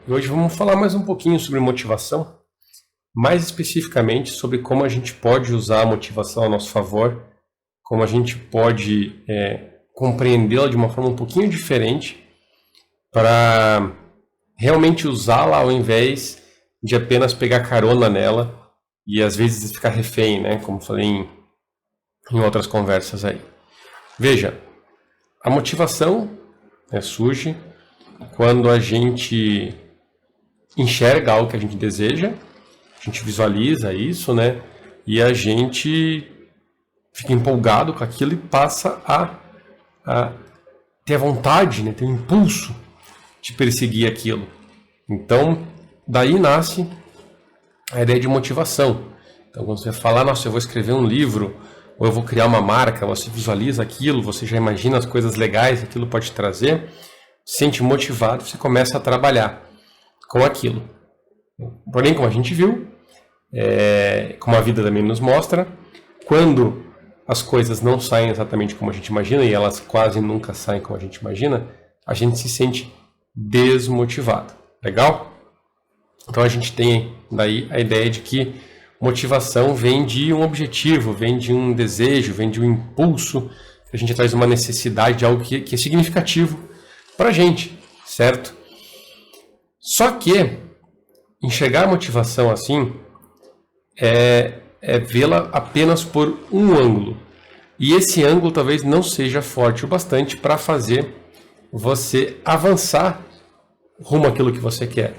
E hoje vamos falar mais um pouquinho sobre motivação, mais especificamente sobre como a gente pode usar a motivação a nosso favor, como a gente pode compreendê-la de uma forma um pouquinho diferente para realmente usá-la ao invés de apenas pegar carona nela e às vezes ficar refém, né? Como falei em outras conversas aí. Veja, a motivação surge quando a gente enxerga algo que a gente deseja, a gente visualiza isso, né? E a gente fica empolgado com aquilo e passa a ter a vontade, né? Ter um impulso de perseguir aquilo. Então, daí nasce a ideia de motivação. Então, quando você fala, nossa, eu vou escrever um livro, ou eu vou criar uma marca, você visualiza aquilo, você já imagina as coisas legais que aquilo pode trazer, se sente motivado, você começa a trabalhar com aquilo. Porém, como a gente viu, como a vida também nos mostra, quando as coisas não saem exatamente como a gente imagina, e elas quase nunca saem como a gente imagina, a gente se sente desmotivado. Legal? Então a gente tem daí a ideia de que motivação vem de um objetivo, vem de um desejo, vem de um impulso, a gente traz uma necessidade de algo que é significativo para a gente, certo? Só que enxergar a motivação assim é vê-la apenas por um ângulo. E esse ângulo talvez não seja forte o bastante para fazer você avançar rumo àquilo que você quer.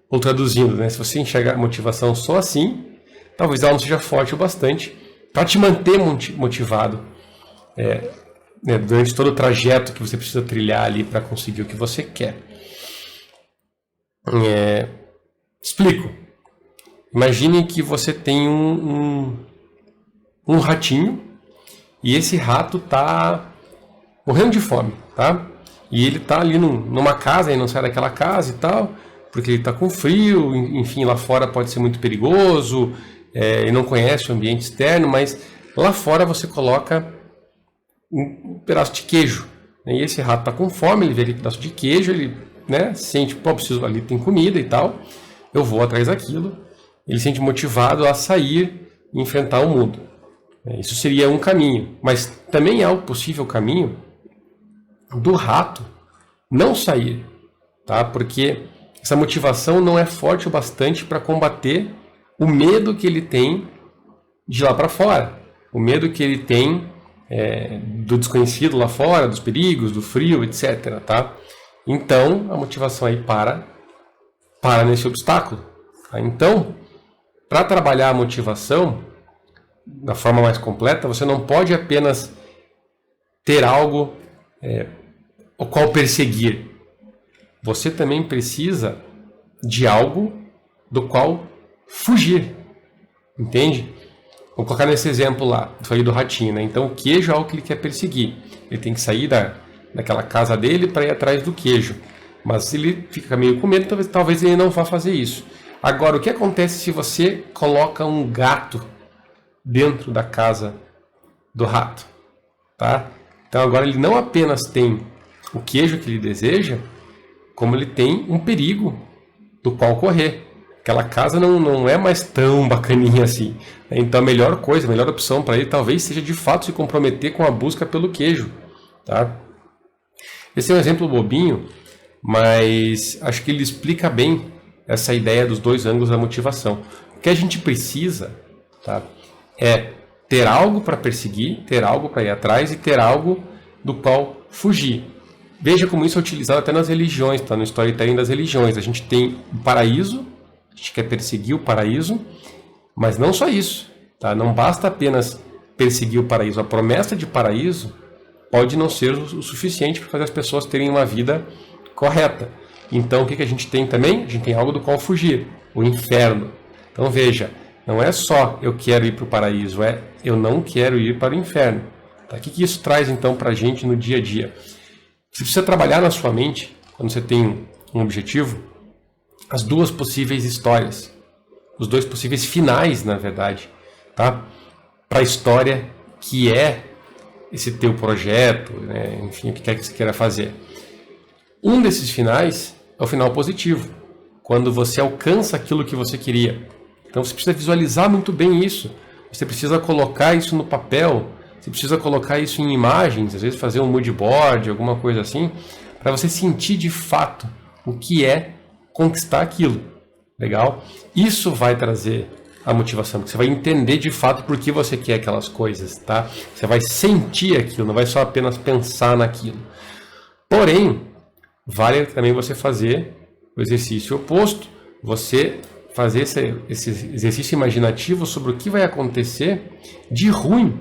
Ou traduzindo, né? Se você enxergar a motivação só assim, talvez ela não seja forte o bastante para te manter motivado durante todo o trajeto que você precisa trilhar ali para conseguir o que você quer. Explico. Imagine que você tem um ratinho e esse rato está morrendo de fome, tá? E ele está ali numa casa e não sai daquela casa e tal, porque ele está com frio, enfim, lá fora pode ser muito perigoso, ele não conhece o ambiente externo, mas lá fora você coloca um pedaço de queijo, né? E esse rato está com fome, ele vê aquele pedaço de queijo, ele sente, preciso, ali tem comida e tal, eu vou atrás daquilo, ele se sente motivado a sair e enfrentar o mundo. Isso seria um caminho, mas também é o possível caminho do rato não sair, tá? Porque essa motivação não é forte o bastante para combater o medo que ele tem de lá para fora, o medo que ele tem do desconhecido lá fora, dos perigos, do frio, etc. Tá? Então, a motivação aí para nesse obstáculo. Tá? Então, para trabalhar a motivação da forma mais completa, você não pode apenas ter algo o qual perseguir. Você também precisa de algo do qual fugir. Entende? Vou colocar nesse exemplo lá, falei do ratinho, né? Então o queijo é algo que ele quer perseguir. Ele tem que sair daquela casa dele para ir atrás do queijo. Mas se ele fica meio com medo, talvez ele não vá fazer isso. Agora, o que acontece se você coloca um gato dentro da casa do rato? Tá? Então agora ele não apenas tem o queijo que ele deseja, como ele tem um perigo do qual correr. Aquela casa não é mais tão bacaninha assim. Então a melhor coisa, a melhor opção para ele talvez seja de fato se comprometer com a busca pelo queijo. Tá? Esse é um exemplo bobinho, mas acho que ele explica bem essa ideia dos dois ângulos da motivação. O que a gente precisa, tá, é ter algo para perseguir, ter algo para ir atrás e ter algo do qual fugir. Veja como isso é utilizado até nas religiões, tá? No storytelling das religiões. A gente tem o paraíso, a gente quer perseguir o paraíso, mas não só isso. Tá? Não basta apenas perseguir o paraíso. A promessa de paraíso pode não ser o suficiente para fazer as pessoas terem uma vida correta. Então o que a gente tem também? A gente tem algo do qual fugir, o inferno. Então veja, não é só eu quero ir para o paraíso, eu não quero ir para o inferno. Tá? O que isso traz então para a gente no dia a dia? Você precisa trabalhar na sua mente, quando você tem um objetivo, as duas possíveis histórias, os dois possíveis finais, na verdade, tá? Para a história que é esse teu projeto, né? Enfim, o que quer que você queira fazer. Um desses finais é o final positivo. quando você alcança aquilo que você queria. Então você precisa visualizar muito bem isso. Você precisa colocar isso no papel, você precisa colocar isso em imagens, às vezes fazer um mood board, alguma coisa assim, para você sentir de fato o que é conquistar aquilo. Legal? Isso vai trazer a motivação, porque você vai entender de fato por que você quer aquelas coisas, tá? Você vai sentir aquilo, não vai só apenas pensar naquilo. Porém, vale também você fazer o exercício oposto, você fazer esse exercício imaginativo sobre o que vai acontecer de ruim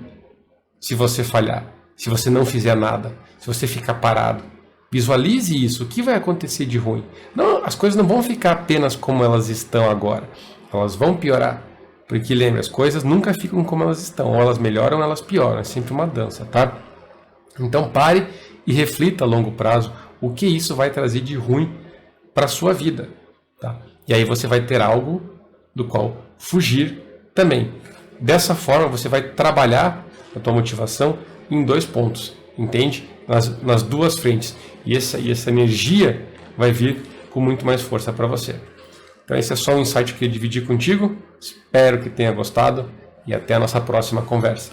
se você falhar, se você não fizer nada, se você ficar parado. Visualize isso, o que vai acontecer de ruim. Não, as coisas não vão ficar apenas como elas estão agora, elas vão piorar. Porque lembre, as coisas nunca ficam como elas estão, ou elas melhoram ou elas pioram, é sempre uma dança, tá? Então pare e reflita a longo prazo o que isso vai trazer de ruim para a sua vida, tá? E aí você vai ter algo do qual fugir também. Dessa forma você vai trabalhar a tua motivação em 2 pontos, entende? Nas 2 frentes. E essa energia vai vir com muito mais força para você. Então esse é só um insight que eu queria dividir contigo. Espero que tenha gostado e até a nossa próxima conversa.